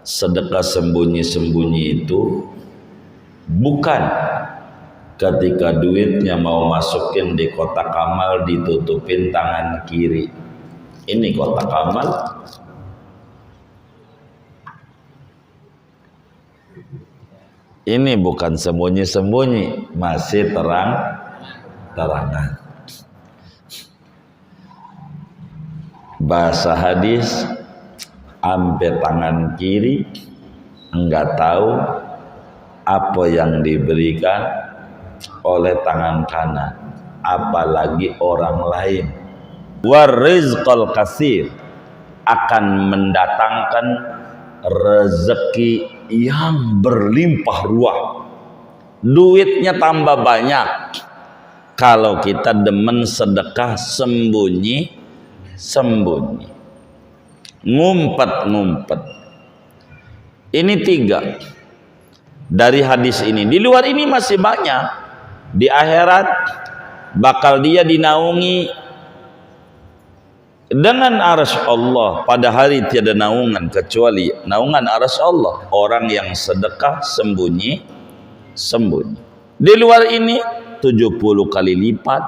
sedekah sembunyi-sembunyi itu bukan ketika duitnya mau masukin di kotak amal ditutupin tangan kiri. Ini kotak amal. Ini bukan sembunyi-sembunyi, masih terang-terangan. Bahasa hadis, ampe tangan kiri enggak tahu apa yang diberikan oleh tangan kanan, apalagi orang lain. Warizqal katsir, akan mendatangkan rezeki yang berlimpah ruah. Duitnya tambah banyak kalau kita demen sedekah sembunyi, ngumpet. Ini 3 dari hadis ini. Di luar ini masih banyak. Di akhirat bakal dia dinaungi dengan arsy Allah. Pada hari tiada naungan kecuali naungan arsy Allah. Orang yang sedekah sembunyi. Di luar ini 70 kali lipat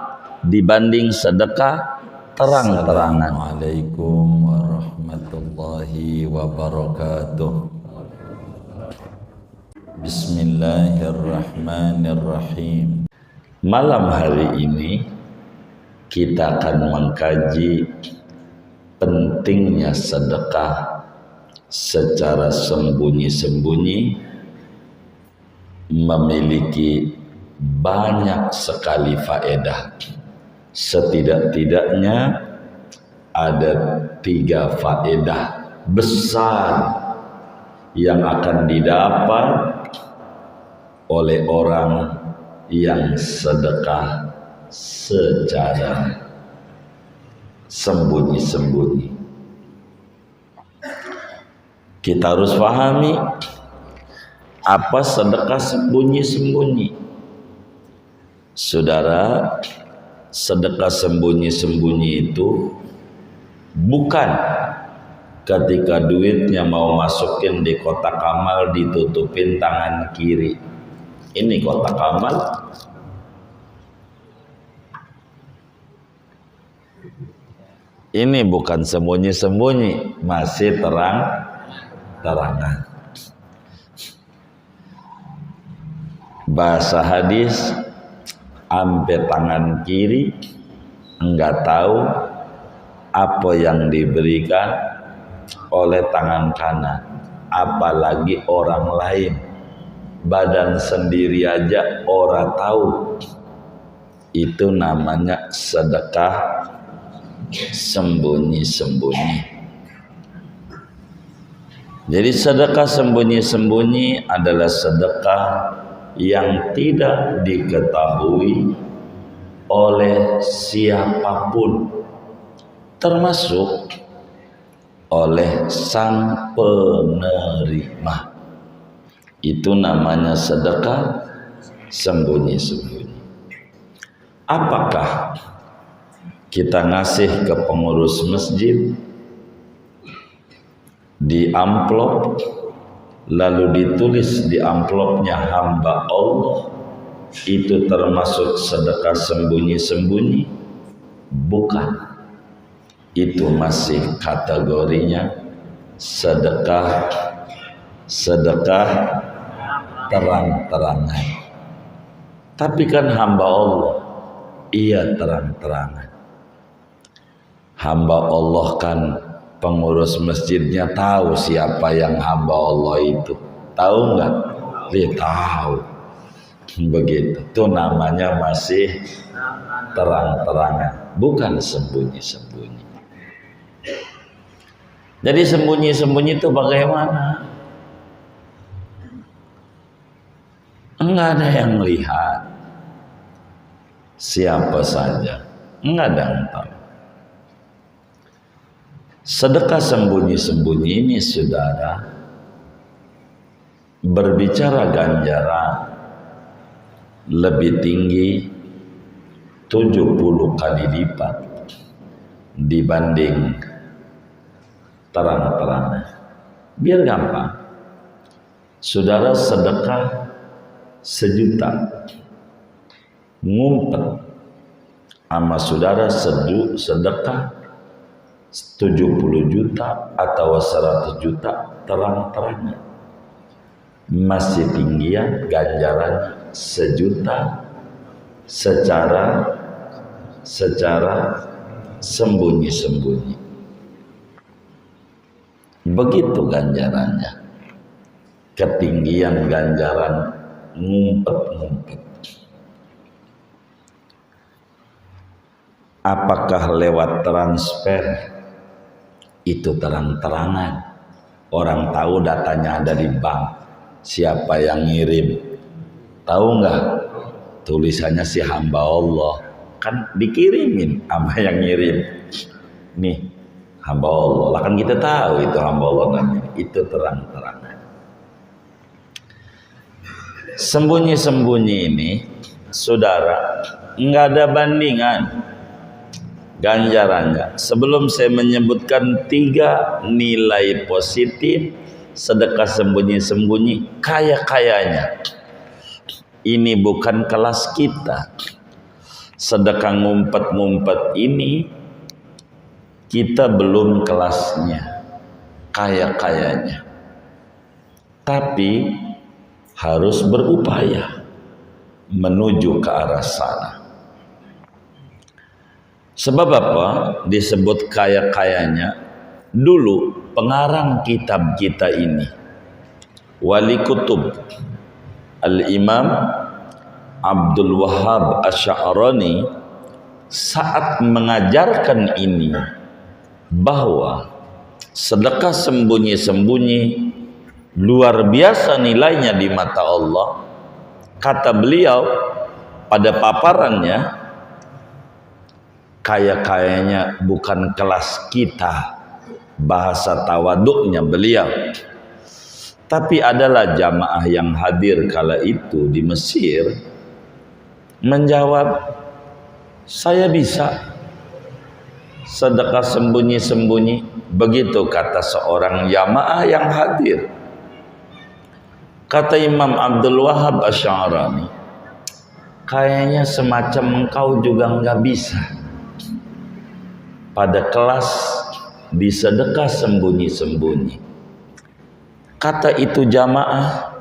dibanding sedekah terang-terangan. Assalamualaikum warahmatullahi wabarakatuh. Bismillahirrahmanirrahim. Malam hari ini kita akan mengkaji pentingnya sedekah secara sembunyi-sembunyi, memiliki banyak sekali faedah. Setidak-tidaknya ada 3 faedah besar yang akan didapat oleh orang yang sedekah secara sembunyi-sembunyi. Kita harus pahami apa sedekah sembunyi-sembunyi. Saudara, sedekah sembunyi-sembunyi itu bukan ketika duitnya mau masukin di kotak amal ditutupin tangan kiri. Ini kotak amal. Ini bukan sembunyi-sembunyi, masih terang-terangan. Bahasa hadis, ampe tangan kiri enggak tahu apa yang diberikan oleh tangan kanan, apalagi orang lain. Badan sendiri aja orang tahu. Itu namanya sedekah sembunyi-sembunyi. Jadi sedekah sembunyi-sembunyi adalah sedekah yang tidak diketahui oleh siapapun, termasuk oleh sang penerima. Itu namanya sedekah sembunyi-sembunyi. Apakah kita ngasih ke pengurus masjid di amplop, lalu ditulis di amplopnya hamba Allah, itu termasuk sedekah sembunyi-sembunyi? Bukan. Itu masih kategorinya sedekah terang-terangan. Tapi kan hamba Allah, ia terang-terangan. Hamba Allah kan pengurus masjidnya tahu siapa yang hamba Allah itu. Tahu nggak? Dia tahu. Begitu. Itu namanya masih terang-terangan, bukan sembunyi-sembunyi. Jadi sembunyi-sembunyi itu bagaimana? Enggak ada yang lihat. Siapa saja. Enggak ada yang tahu. Sedekah sembunyi-sembunyi ini, saudara, berbicara ganjaran lebih tinggi 70 kali lipat dibanding terang-terangan. Biar gampang, Saudara sedekah 1.000.000, ngumpet sama saudara sedekah 70 juta atau 100 juta terang-terangan, masih tinggian ganjarannya 1 juta secara sembunyi-sembunyi. Begitu ganjarannya, ketinggian ganjaran ngumpet-ngumpet. Apakah lewat transfer? Itu terang-terangan, orang tahu datanya ada di bank. Siapa yang ngirim? Tahu nggak? Tulisannya si hamba Allah, kan dikirimin sama yang ngirim. Nih hamba Allah, lah kan kita tahu itu hamba Allah namanya. Itu terang-terangan. Sembunyi-sembunyi ini, saudara, nggak ada bandingan ganjarannya. Sebelum saya menyebutkan 3 nilai positif sedekah sembunyi-sembunyi, kaya-kayanya, ini bukan kelas kita. Sedekah ngumpet-ngumpet ini kita belum kelasnya, kaya-kayanya, tapi harus berupaya menuju ke arah sana. Sebab apa disebut kaya-kayanya? Dulu pengarang kitab kita ini, wali kutub Al-Imam Abdul Wahhab Asy'arani, saat mengajarkan ini bahwa sedekah sembunyi-sembunyi luar biasa nilainya di mata Allah, kata beliau pada paparannya, kaya-kayanya bukan kelas kita, bahasa tawaduknya beliau, tapi adalah jamaah yang hadir kala itu di Mesir menjawab, saya bisa sedekah sembunyi-sembunyi. Begitu kata seorang jamaah yang hadir. Kata Imam Abdul Wahhab Asy'arani, kayaknya semacam engkau juga nggak bisa pada kelas disedekah sembunyi-sembunyi. Kata itu jamaah,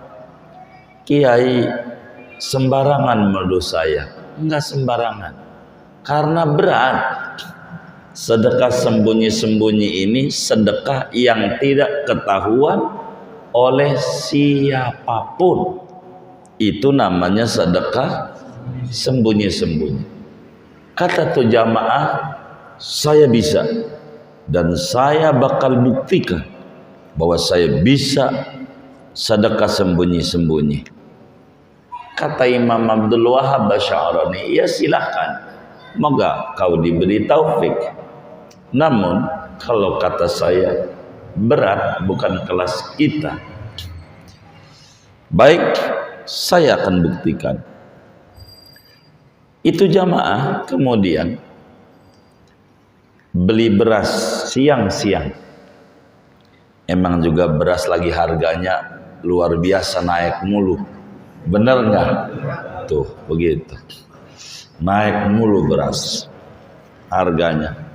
kiai sembarangan menurut saya. Enggak sembarangan, karena berat. Sedekah sembunyi-sembunyi ini sedekah yang tidak ketahuan oleh siapapun. Itu namanya sedekah sembunyi-sembunyi. Kata tuh jamaah, saya bisa, dan saya bakal buktikan bahwa saya bisa sedekah sembunyi-sembunyi. Kata Imam Abdul Wahhab Asy'arani, ya silahkan, moga kau diberi taufik. Namun kalau kata saya, berat, bukan kelas kita. Baik, saya akan buktikan. Itu jamaah kemudian beli beras siang-siang. Emang juga beras lagi harganya luar biasa naik mulu. Bener nggak? Tuh begitu. Naik mulu beras harganya.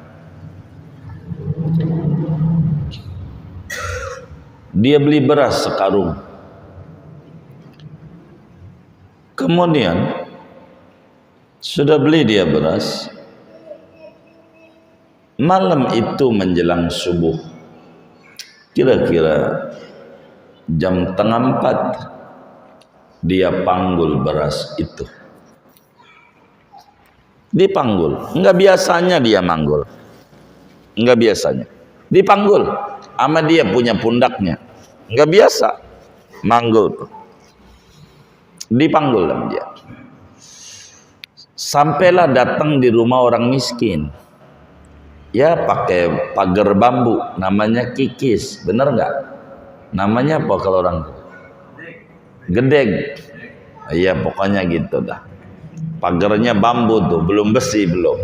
Dia beli beras sekarung. Kemudian sudah beli dia beras. Malam itu menjelang subuh, kira-kira jam 3:30, dia panggul beras itu. Dipanggul, enggak biasanya dia manggul, enggak biasanya. Dipanggul sama dia punya pundaknya, enggak biasa manggul. Dipanggul sama dia. Sampailah datang di rumah orang miskin. Ya pakai pagar bambu, namanya kikis, bener nggak? Namanya apa kalau orang gedeg? Iya pokoknya gitu dah. Pagarnya bambu tuh, belum besi belum.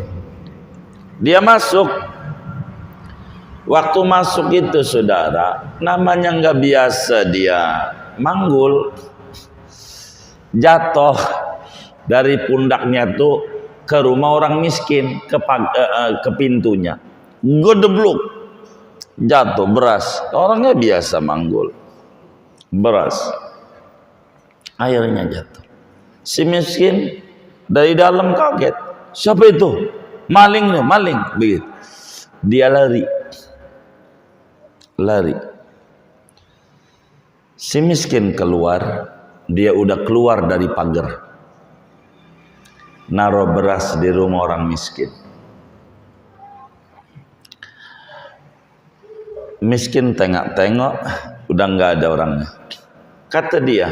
Dia masuk. Waktu masuk itu saudara, namanya nggak biasa dia manggul, jatuh dari pundaknya tuh ke rumah orang miskin, ke pintunya, gedebluk, jatuh beras. Orangnya biasa manggul beras, airnya jatuh. Si miskin dari dalam kaget, siapa itu? Maling nih, maling. Begitu. Dia lari. Si miskin keluar, dia udah keluar dari pagar, naruh beras di rumah orang miskin. Miskin tengok-tengok, udah nggak ada orangnya. Kata dia,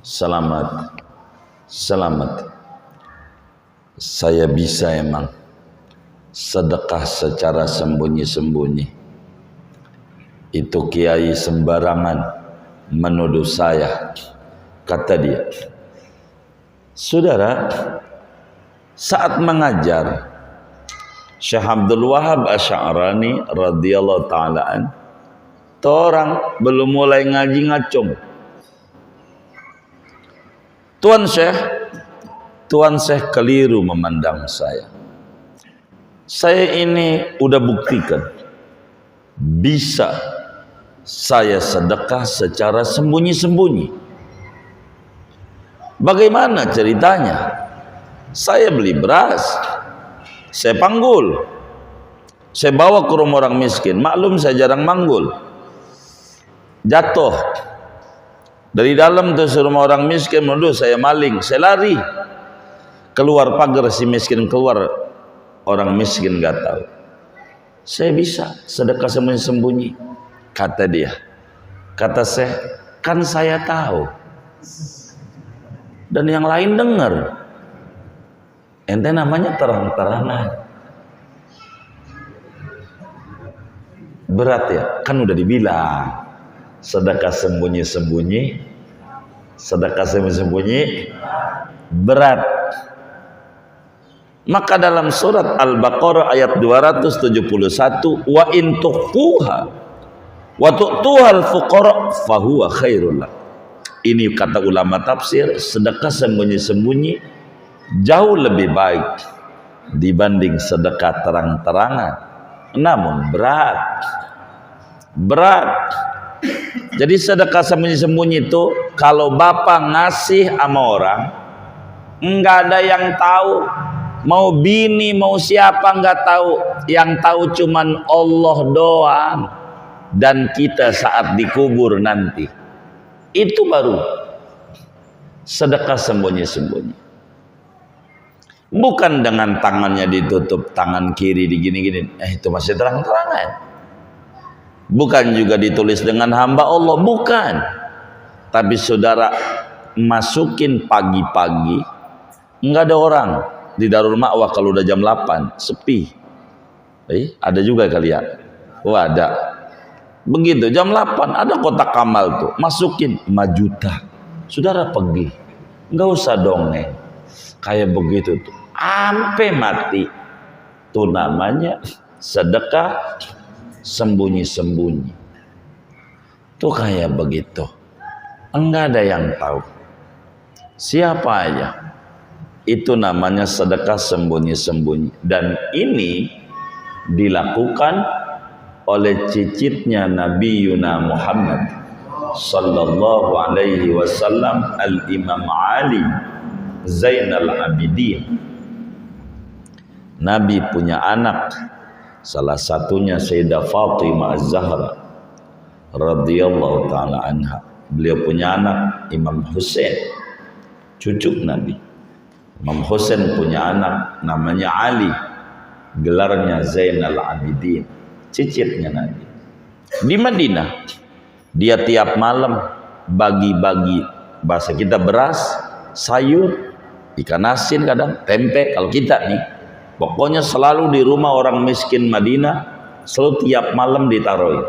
selamat, saya bisa emang sedekah secara sembunyi-sembunyi. Itu kiai sembarangan menuduh saya. Kata dia, saudara, saat mengajar Syekh Abdul Wahab Asy'arani radhiyallahu ta'ala orang belum mulai ngaji ngacung. Tuan Syekh keliru memandang saya. Saya ini udah buktikan bisa saya sedekah secara sembunyi-sembunyi. Bagaimana ceritanya? Saya beli beras, saya panggul, saya bawa ke rumah orang miskin. Maklum saya jarang manggul. Jatuh dari dalam tuh rumah orang miskin, menuduh saya maling. Saya lari keluar pagar, si miskin keluar, orang miskin nggak tahu. Saya bisa sedekah sembunyi-sembunyi. Kata dia, kata saya, kan saya tahu dan yang lain dengar. Ente namanya terang-terangan. Berat ya, kan udah dibilang sedekah sembunyi-sembunyi, berat. Maka dalam surat Al-Baqarah ayat 271, wa in tukhfuha wa tu'tuhal fuqara fahuwa khairul. Ini kata ulama tafsir, sedekah sembunyi-sembunyi jauh lebih baik dibanding sedekah terang-terangan. Namun berat. Jadi sedekah sembunyi-sembunyi itu kalau bapak ngasih sama orang, nggak ada yang tahu, mau bini mau siapa nggak tahu, yang tahu cuman Allah doang dan kita saat dikubur nanti. Itu baru sedekah sembunyi-sembunyi. Bukan dengan tangannya ditutup, tangan kiri digini-gini, itu masih terang-terangan. Bukan juga ditulis dengan hamba Allah, bukan. Tapi saudara masukin pagi-pagi, nggak ada orang di Darul Ma'wah kalau udah jam 8, sepi. Ada juga kali ya? Oh ada. Begitu jam 8 ada kotak amal tuh, masukin 5 juta. Saudara pergi, nggak usah dongeng. Kayak begitu tuh, sampai mati. Itu namanya sedekah sembunyi-sembunyi. Tuh kayak begitu, enggak ada yang tahu. Siapa aja. Itu namanya sedekah sembunyi-sembunyi. Dan ini dilakukan oleh cicitnya Nabi Yuna Muhammad sallallahu alaihi wasallam, Al-Imam Ali Zainal Abidin. Nabi punya anak, salah satunya Sayyidah Fatimah Az-Zahra radhiyallahu taala anha. Beliau punya anak Imam Husain, cucu Nabi. Imam Husain punya anak namanya Ali, gelarnya Zainal Abidin, cicitnya Nabi. Di Madinah dia tiap malam bagi-bagi, bahasa kita beras, sayur, ikan asin, kadang tempe. Kalau kita nih, pokoknya selalu di rumah orang miskin Madinah, selalu tiap malam ditaruhin.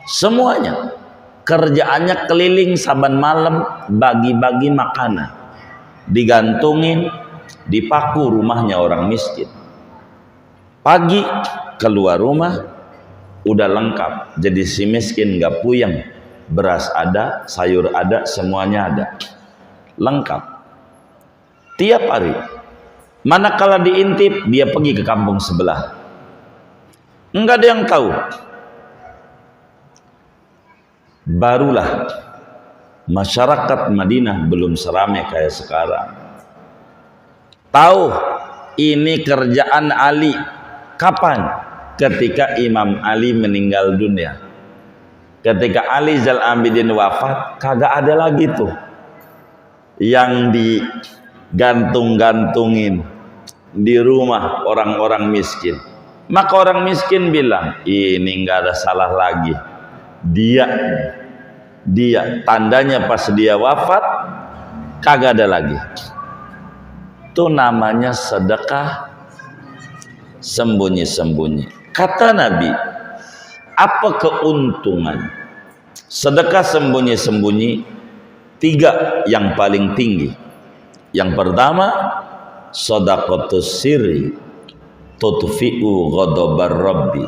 Semuanya kerjaannya keliling saban malam bagi-bagi makanan, digantungin di paku rumahnya orang miskin. Pagi keluar rumah udah lengkap, jadi si miskin nggak puyeng beras ada, sayur ada, semuanya ada, lengkap tiap hari. Manakala diintip, dia pergi ke kampung sebelah, enggak ada yang tahu. Barulah masyarakat Madinah belum seramai kayak sekarang, tahu ini kerjaan Ali. Kapan? Ketika Imam Ali meninggal dunia. Ketika Ali Zal Abidin wafat, kagak ada lagi tuh yang digantung-gantungin di rumah orang-orang miskin. Maka orang miskin bilang, ini nggak ada salah lagi. Dia tandanya pas dia wafat kagak ada lagi. Itu namanya sedekah sembunyi-sembunyi. Kata Nabi, apa keuntungan sedekah sembunyi-sembunyi? 3 yang paling tinggi. Yang pertama, sedaqatus sirri tudfi'u ghadabar rabbi.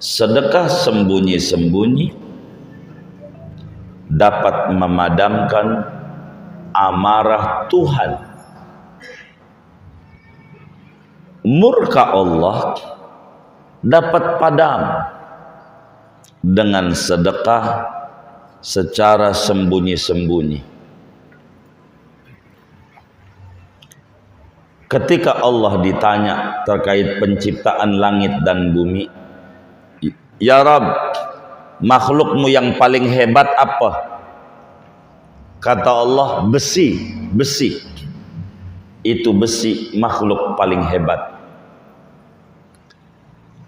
Sedekah sembunyi-sembunyi dapat memadamkan amarah Tuhan. Murka Allah dapat padam dengan sedekah secara sembunyi-sembunyi. Ketika Allah ditanya terkait penciptaan langit dan bumi, ya Rabb, makhlukmu yang paling hebat apa? Kata Allah, besi. Itu besi makhluk paling hebat.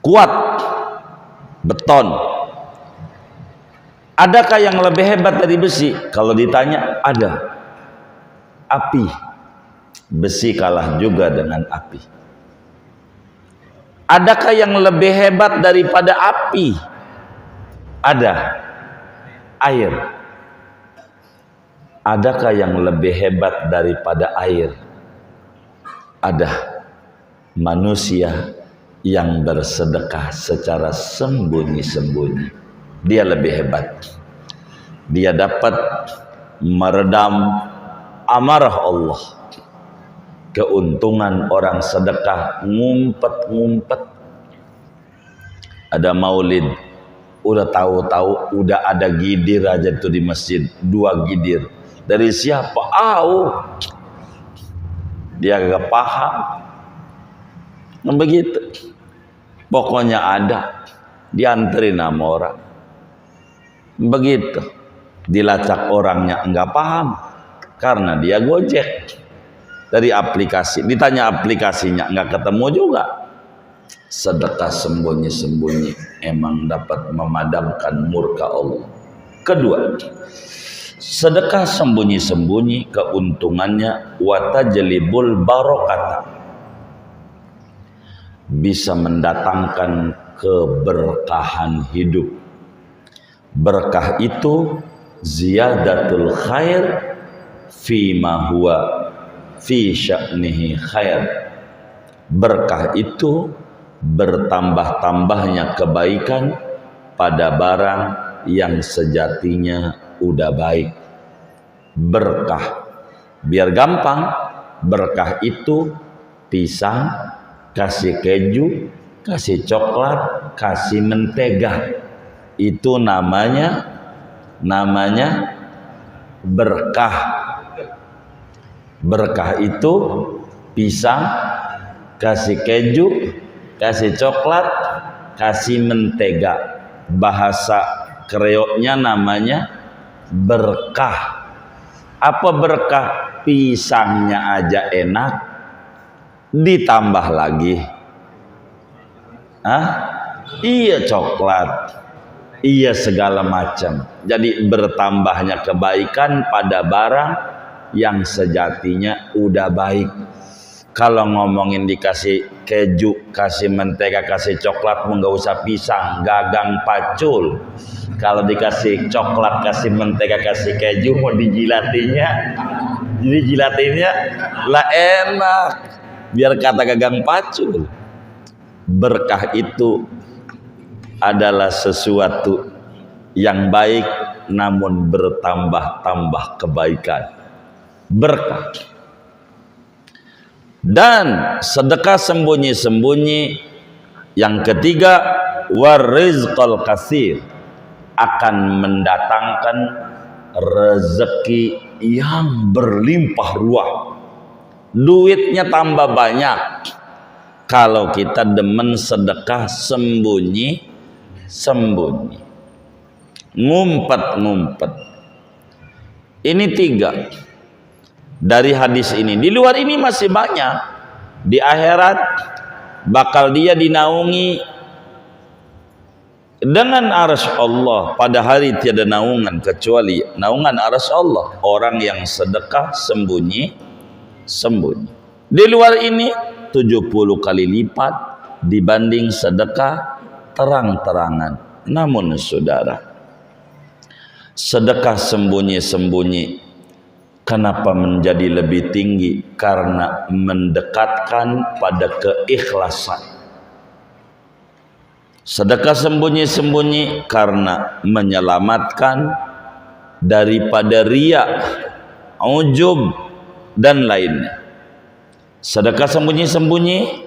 Kuat, beton. Adakah yang lebih hebat dari besi? Kalau ditanya, ada. Api. Besi kalah juga dengan api. Adakah yang lebih hebat daripada api? Ada. Air. Adakah yang lebih hebat daripada air? Ada. Manusia yang bersedekah secara sembunyi-sembunyi, dia lebih hebat. Dia dapat meredam amarah Allah. Keuntungan orang sedekah ngumpet-ngumpet. Ada maulid, udah tahu-tahu udah ada gidir aja tuh di masjid, 2 gidir. Dari siapa? Dia gak paham. Nah, begitu. Pokoknya ada, dianterin sama orang. Begitu. Dilacak orangnya enggak paham karena dia Gojek. Dari aplikasi, ditanya aplikasinya enggak ketemu juga. Sedekah sembunyi-sembunyi emang dapat memadamkan murka Allah. Kedua, sedekah sembunyi-sembunyi keuntungannya watajlibul barokata, bisa mendatangkan keberkahan hidup. Berkah itu ziyadatul khair fima huwa fi sya'nihi khair. Berkah itu bertambah-tambahnya kebaikan pada barang yang sejatinya udah baik. Berkah, biar gampang, berkah itu pisang kasih keju, kasih coklat, kasih mentega. Itu namanya berkah. Berkah itu pisang, kasih keju, kasih coklat, kasih mentega. Bahasa Kreolnya namanya berkah. Apa berkah? Pisangnya aja enak, ditambah lagi iya coklat, iya segala macam. Jadi bertambahnya kebaikan pada barang yang sejatinya udah baik. Kalau ngomongin dikasih keju, kasih mentega, kasih coklat, nggak usah pisang, gagang pacul. Kalau dikasih coklat, kasih mentega, kasih keju, mau dijilatinya lah enak. Biar kata gagang pacul. Berkah itu adalah sesuatu yang baik namun bertambah-tambah kebaikan, berkah. Dan sedekah sembunyi-sembunyi yang ketiga, warizqal katsir, akan mendatangkan rezeki yang berlimpah ruah. Duitnya tambah banyak kalau kita demen sedekah sembunyi-sembunyi, ngumpet-ngumpet. Ini 3 dari hadis ini. Di luar ini masih banyak. Di akhirat bakal dia dinaungi dengan arsy Allah. Pada hari tiada naungan kecuali naungan arsy Allah. Orang yang sedekah sembunyi-sembunyi. Di luar ini 70 kali lipat dibanding sedekah terang-terangan. Namun saudara, sedekah sembunyi-sembunyi kenapa menjadi lebih tinggi? Karena mendekatkan pada keikhlasan. Sedekah sembunyi-sembunyi karena menyelamatkan daripada riya, ujub dan lainnya. Sedekah sembunyi-sembunyi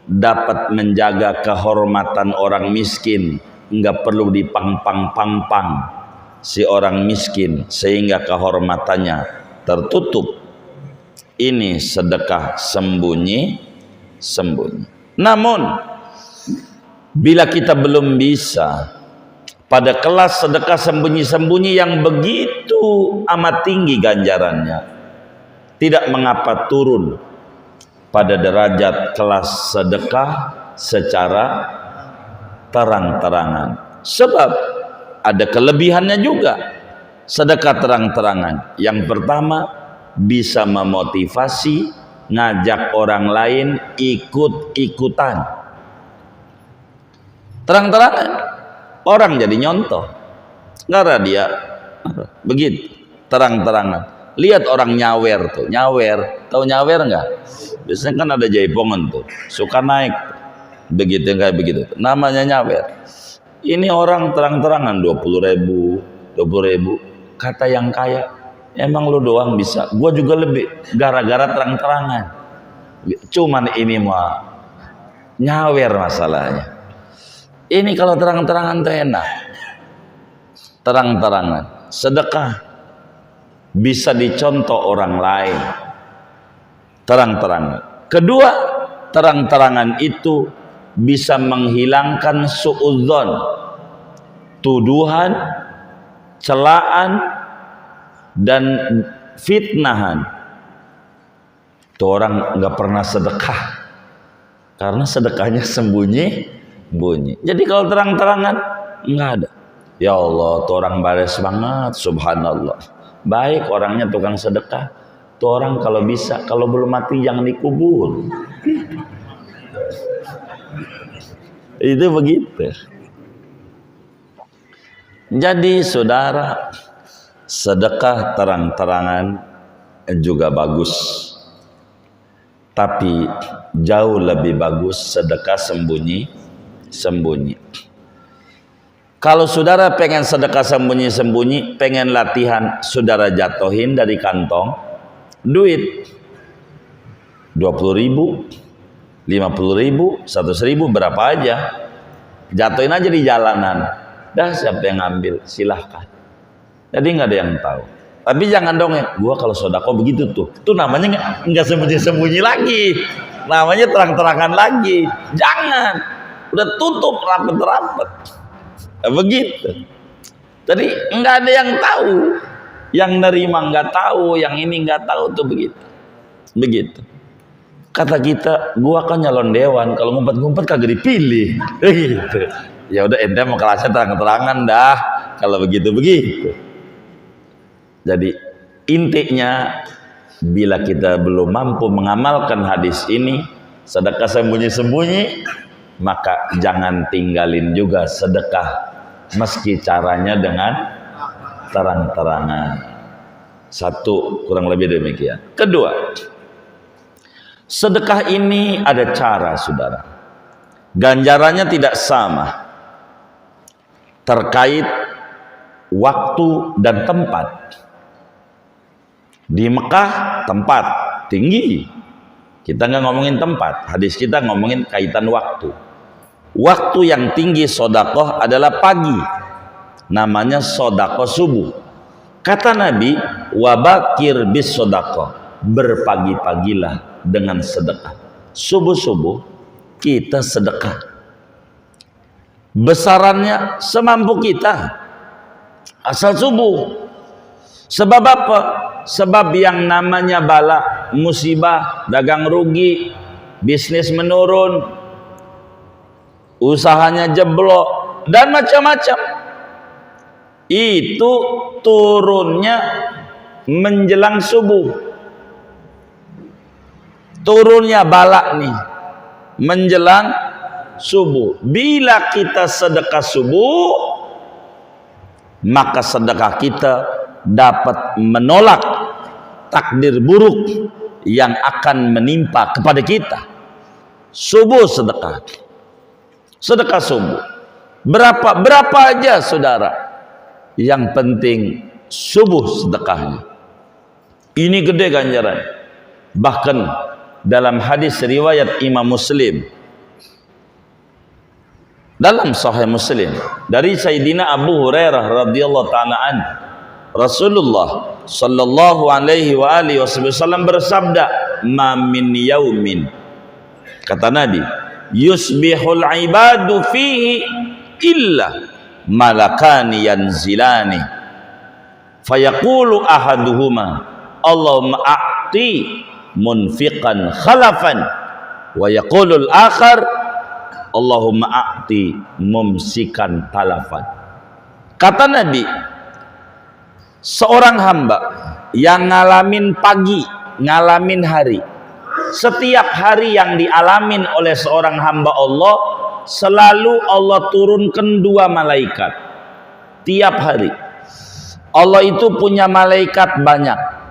dapat menjaga kehormatan orang miskin. Enggak perlu dipang-pang-pang si orang miskin sehingga kehormatannya tertutup. Ini sedekah sembunyi-sembunyi. Namun bila kita belum bisa pada kelas sedekah sembunyi-sembunyi yang begitu amat tinggi ganjarannya, tidak mengapa turun pada derajat kelas sedekah secara terang-terangan. Sebab ada kelebihannya juga sedekah terang-terangan. Yang pertama, bisa memotivasi, ngajak orang lain ikut-ikutan. Terang-terangan, orang jadi nyontoh karena dia begitu terang-terangan. Lihat orang nyawer tuh, nyawer, tahu nyawer enggak? Biasanya kan ada jaipongan tuh, suka naik begitu, kayak begitu, namanya nyawer. Ini orang terang-terangan 20.000, 20.000, kata yang kaya, emang lu doang bisa, gua juga lebih, gara-gara terang-terangan. Cuman ini mah nyawer masalahnya. Ini kalau terang-terangan tuh enak, terang-terangan, sedekah bisa dicontoh orang lain, terang-terangan. Kedua, terang-terangan itu bisa menghilangkan suudzon, tuduhan, celaan, dan fitnahan. Tuh orang nggak pernah sedekah karena sedekahnya sembunyi-sembunyi. Jadi kalau terang-terangan nggak ada. Ya Allah, tuh orang baris banget, subhanallah. Baik orangnya tukang sedekah. Tuh orang kalau bisa, kalau belum mati jangan dikubur. Itu begitu. Jadi saudara, sedekah terang-terangan juga bagus. Tapi jauh lebih bagus sedekah sembunyi-sembunyi. Kalau saudara pengen sedekah sembunyi-sembunyi, pengen latihan, saudara jatuhin dari kantong duit 20.000, 50.000, 100.000, berapa aja, jatuhin aja di jalanan. Dah siapa yang ngambil silahkan. Jadi nggak ada yang tahu. Tapi jangan dong ya, gua kalau sodako begitu tuh, itu namanya nggak sembunyi-sembunyi lagi, namanya terang-terangan lagi. Jangan, udah tutup rapet-rapet. Begitu. Jadi nggak ada yang tahu, yang nerima nggak tahu, yang ini nggak tahu tuh begitu. Kata kita, gua kan nyalon dewan, kalau ngumpet-ngumpet kagak dipilih. Gitu. Ya udah ente mau kelasnya terang-terangan dah, kalau begitu. Jadi intinya, bila kita belum mampu mengamalkan hadis ini, sedekah sembunyi-sembunyi, maka jangan tinggalin juga sedekah meski caranya dengan terang-terangan. Satu, kurang lebih demikian. Kedua, sedekah ini ada cara, saudara. Ganjarannya tidak sama terkait waktu dan tempat. Di Mekah tempat tinggi, kita nggak ngomongin tempat, hadis kita ngomongin kaitan waktu. Waktu yang tinggi sodakoh adalah pagi, namanya sodakoh subuh. Kata Nabi, wabakir bis sodakoh, berpagi-pagilah dengan sedekah. Subuh-subuh kita sedekah, besarannya semampu kita, asal subuh. Sebab apa? Sebab yang namanya bala, musibah, dagang rugi, bisnis menurun, usahanya jeblok, dan macam-macam, itu turunnya menjelang subuh. Turunnya bala nih menjelang subuh. Bila kita sedekah subuh, maka sedekah kita dapat menolak takdir buruk yang akan menimpa kepada kita. Subuh sedekah, sedekah subuh. Berapa aja saudara, yang penting subuh sedekahnya. Ini gede ganjaran. Bahkan dalam hadis riwayat Imam Muslim, dalam Sahih Muslim dari Sayyidina Abu Hurairah radhiyallahu taala anhu, Rasulullah sallallahu alaihi wa alihi wasallam bersabda, "Ma min yaumin," kata Nabi, "yusbihul ibadu fihi illa malakani yanzilani fayaqulu ahaduhuma Allahumma a'ti munfiqan khalafan wa yaqulul akhar Allahumma a'ti mumsikan talafan." Kata Nabi, seorang hamba yang ngalamin pagi, ngalamin hari, setiap hari yang dialamin oleh seorang hamba Allah, selalu Allah turunkan dua malaikat tiap hari. Allah itu punya malaikat banyak.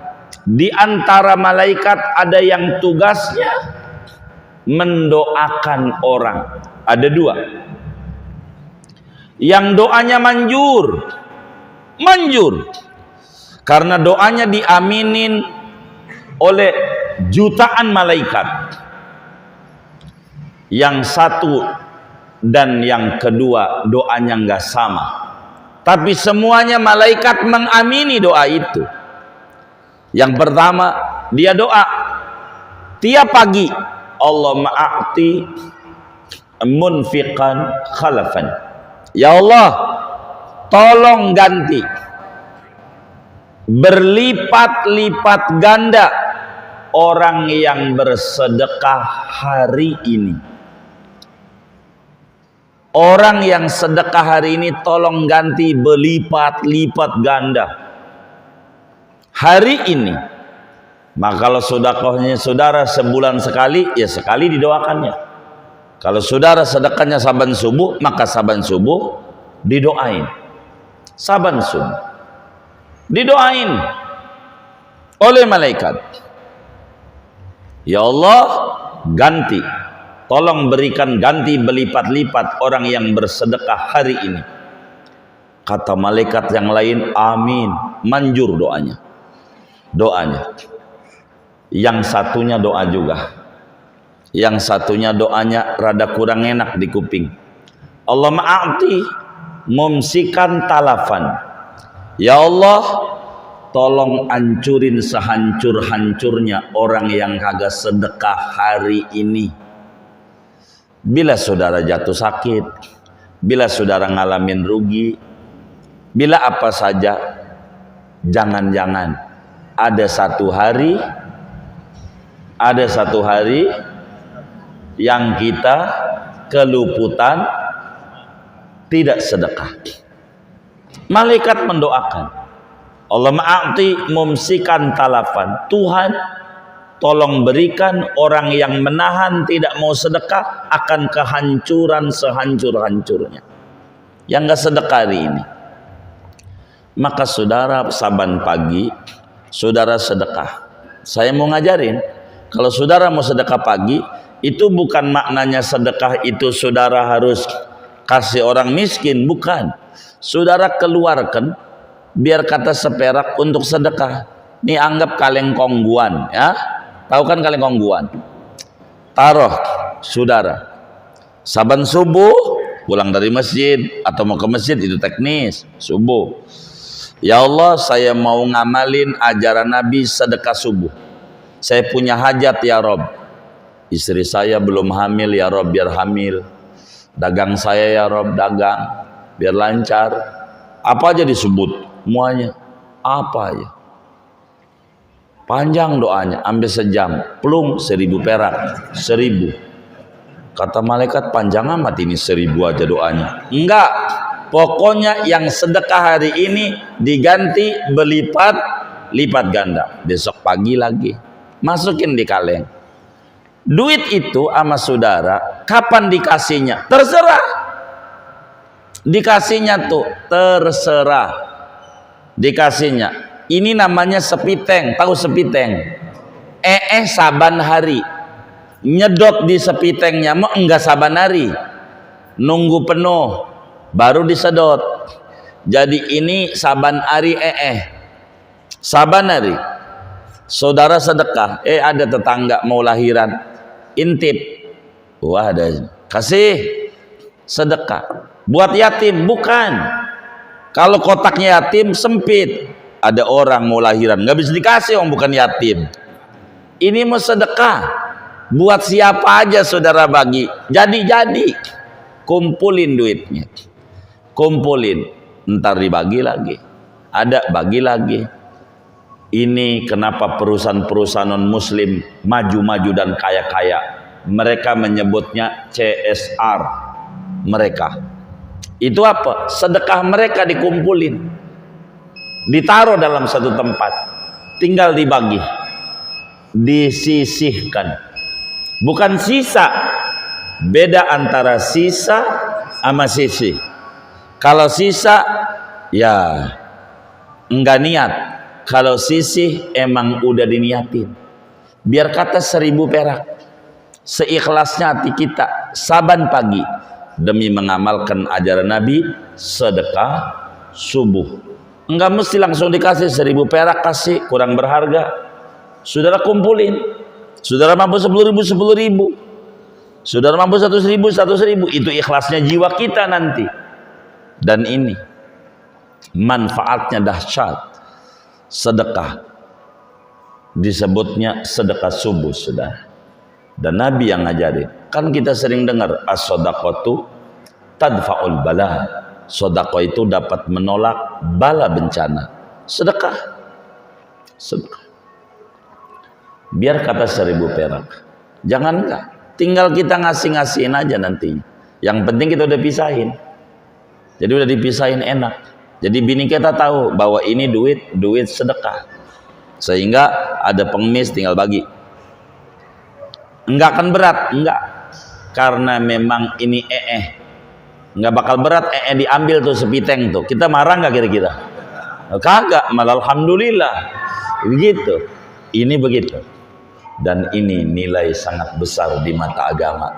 Di antara malaikat ada yang tugasnya mendoakan orang, ada dua. Yang doanya manjur, karena doanya diaminin oleh jutaan malaikat. Yang satu dan yang kedua doanya nggak sama, tapi semuanya malaikat mengamini doa itu. Yang pertama, dia doa tiap pagi, Allahumma a'ti munfiqan khalafan, ya Allah tolong ganti berlipat-lipat ganda orang yang bersedekah hari ini. Orang yang sedekah hari ini tolong ganti berlipat-lipat ganda hari ini. Maka kalau sedekahnya saudara sebulan sekali, ya sekali didoakannya. Kalau saudara sedekahnya saban subuh, maka saban subuh didoain. Saban subuh didoain oleh malaikat. Ya Allah, ganti, tolong berikan ganti berlipat-lipat orang yang bersedekah hari ini. Kata malaikat yang lain, amin, manjur doanya. Yang satunya doa juga, yang satunya doanya rada kurang enak di kuping. Allahumma a'ti mumsikan talafan, ya Allah tolong ancurin sehancur-hancurnya orang yang kagak sedekah hari ini. Bila saudara jatuh sakit, bila saudara ngalamin rugi, bila apa saja, jangan-jangan ada satu hari yang kita keluputan tidak sedekah. Malaikat mendoakan, Allahumma a'ti mumsikan talafan, Tuhan tolong berikan orang yang menahan tidak mau sedekah akan kehancuran sehancur-hancurnya, yang gak sedekah hari ini. Maka saudara saban pagi saudara sedekah. Saya mau ngajarin, kalau saudara mau sedekah pagi, itu bukan maknanya sedekah itu saudara harus kasih orang miskin, bukan. Saudara keluarkan biar kata seperak untuk sedekah. Nih anggap kaleng kongguan ya. Tahu kan kaleng kongguan? Taruh saudara. Saban subuh pulang dari masjid atau mau ke masjid itu teknis subuh. Ya Allah, saya mau ngamalin ajaran Nabi sedekah subuh. Saya punya hajat ya Rob. Istri saya belum hamil ya Rob, biar hamil. Dagang saya ya Rob, dagang biar lancar. Apa aja disebut semuanya. Apa aja. Panjang doanya, ambil sejam, plung 1000 perak, 1000. Kata malaikat, panjang amat ini 1000 aja doanya. Enggak, pokoknya yang sedekah hari ini diganti berlipat, lipat ganda. Besok pagi lagi, masukin di kaleng. Duit itu sama saudara, kapan dikasihnya? Terserah. Dikasihnya tuh, terserah. Dikasihnya. Ini namanya sepiteng, tahu sepiteng? Saban hari. Nyedot di sepitengnya, mau enggak saban hari. Nunggu penuh, baru disedot. Jadi ini saban hari Saban hari. Saudara sedekah, ada tetangga mau lahiran. Intip. Wah, ada. Kasih sedekah. Buat yatim, bukan. Kalau kotaknya yatim sempit. Ada orang mau lahiran, nggak bisa dikasih, orang bukan yatim. Ini mau sedekah, buat siapa aja saudara bagi. Jadi kumpulin duitnya, kumpulin, ntar dibagi lagi. Ada bagi lagi. Ini kenapa perusahaan-perusahaan non Muslim maju-maju dan kaya-kaya? Mereka menyebutnya CSR. Mereka itu apa? Sedekah mereka dikumpulin. Ditaruh dalam satu tempat, tinggal dibagi, disisihkan, bukan sisa. Beda antara sisa sama sisih. Kalau sisa ya enggak niat, kalau sisih emang udah diniatin. Biar kata 1000 perak, seikhlasnya hati kita, saban pagi demi mengamalkan ajaran Nabi sedekah subuh. Enggak mesti langsung dikasih 1000 perak, kasih kurang berharga. Saudara kumpulin. Saudara mampu 10.000, 10.000. Saudara mampu 100.000, 100.000. Itu ikhlasnya jiwa kita nanti. Dan ini manfaatnya dahsyat. Sedekah disebutnya sedekah subuh, saudara. Dan Nabi yang ngajarin. Kan kita sering dengar as-shadaqatu tadfa'ul bala. Sedekah itu dapat menolak bala bencana. Sedekah. Sedekah. Biar kata 1000 perak. Jangan enggak. Tinggal kita ngasih-ngasihin aja nanti. Yang penting kita udah pisahin. Jadi udah dipisahin enak. Jadi bini kita tahu bahwa ini duit sedekah. Sehingga ada pengemis tinggal bagi. Enggak akan berat, enggak. Karena memang ini nggak bakal berat diambil tuh sepiteng tuh. Kita marah nggak kira-kira? Kagak, malah alhamdulillah. Begitu. Ini begitu. Dan ini nilai sangat besar di mata agama.